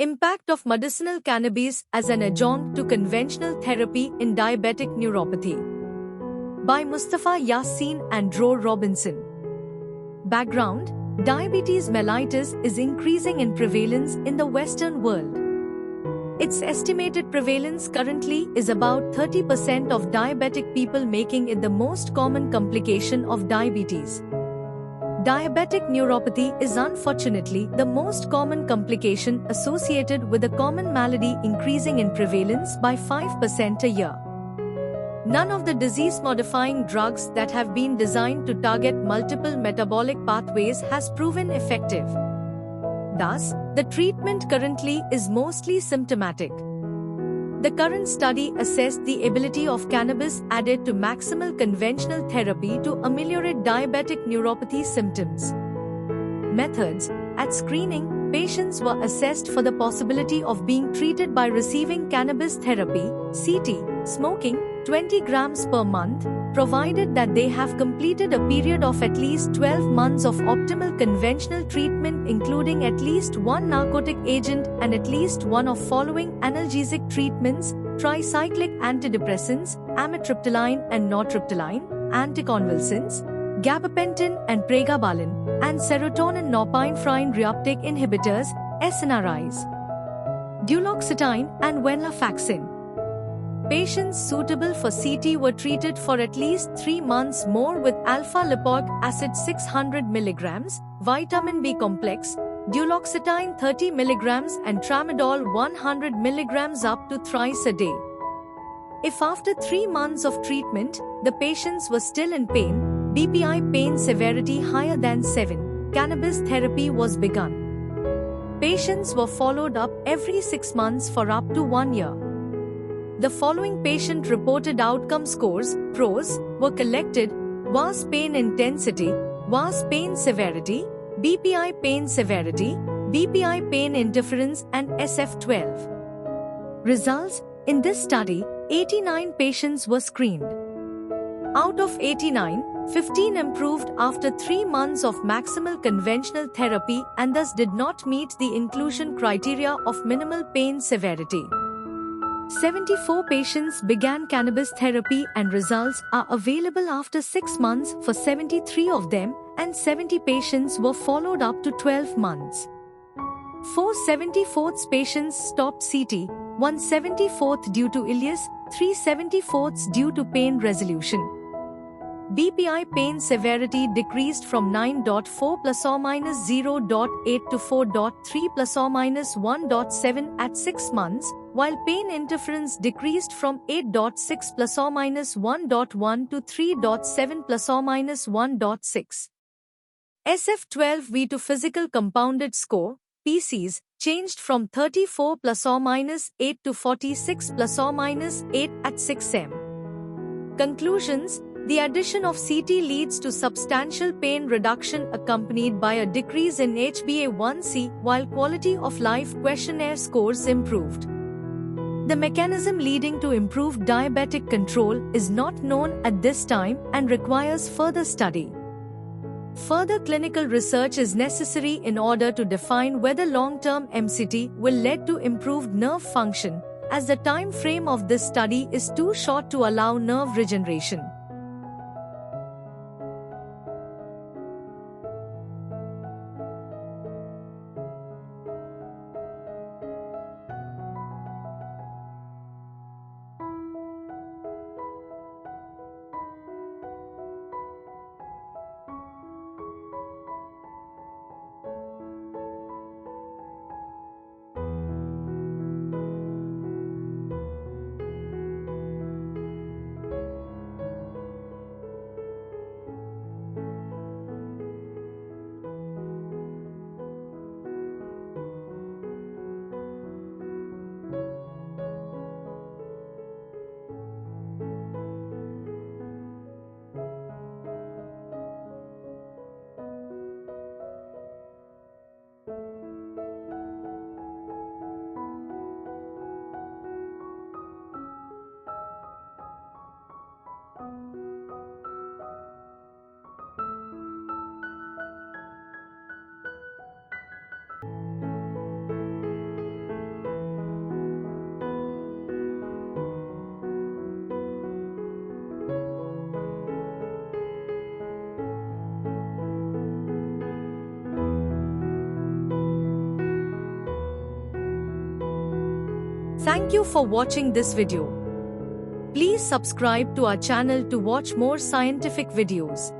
Impact of medicinal cannabis as an adjunct to conventional therapy in diabetic neuropathy. By Mustafa Yassin and Drew Robinson. Background: diabetes mellitus is increasing in prevalence in the Western world. Its estimated prevalence currently is about 30% of diabetic people, making it the most common complication of diabetes. Diabetic neuropathy is unfortunately the most common complication associated with a common malady, increasing in prevalence by 5% a year. None of the disease-modifying drugs that have been designed to target multiple metabolic pathways has proven effective. Thus, the treatment currently is mostly symptomatic. The current study assessed the ability of cannabis added to maximal conventional therapy to ameliorate diabetic neuropathy symptoms. Methods: at screening, patients were assessed for the possibility of being treated by receiving cannabis therapy, CT, smoking, 20 grams per month, provided that they have completed a period of at least 12 months of optimal conventional treatment, including at least one narcotic agent and at least one of following analgesic treatments: tricyclic antidepressants, amitriptyline and nortriptyline, anticonvulsants, gabapentin and pregabalin, and serotonin norepinephrine reuptake inhibitors, SNRIs, duloxetine and venlafaxine. Patients suitable for CT were treated for at least 3 months more with alpha-lipoic acid 600 mg, vitamin B complex, duloxetine 30 mg and tramadol 100 mg up to thrice a day. If after 3 months of treatment, the patients were still in pain, BPI pain severity higher than 7, cannabis therapy was begun. Patients were followed up every 6 months for up to 1 year. The following patient-reported outcome scores, PROs, were collected: VAS pain intensity, VAS pain severity, BPI pain severity, BPI pain interference, and SF12. Results: in this study, 89 patients were screened. Out of 89, 15 improved after 3 months of maximal conventional therapy and thus did not meet the inclusion criteria of minimal pain severity. 74 patients began cannabis therapy and results are available after 6 months for 73 of them, and 70 patients were followed up to 12 months. 474 patients stopped CT, 174th due to ileus, 374th due to pain resolution. BPI pain severity decreased from 9.4 plus or minus 0.8 to 4.3 plus or minus 1.7 at 6 months, while pain interference decreased from 8.6 plus or minus 1.1 to 3.7 plus or minus 1.6. SF12V2 physical compounded score, PCs, changed from 34 plus or minus 8 to 46 plus or minus 8 at 6M. Conclusions: the addition of CT leads to substantial pain reduction accompanied by a decrease in HbA1c, while quality of life questionnaire scores improved. The mechanism leading to improved diabetic control is not known at this time and requires further study. Further clinical research is necessary in order to define whether long-term MCT will lead to improved nerve function, as the time frame of this study is too short to allow nerve regeneration. Thank you for watching this video. Please subscribe to our channel to watch more scientific videos.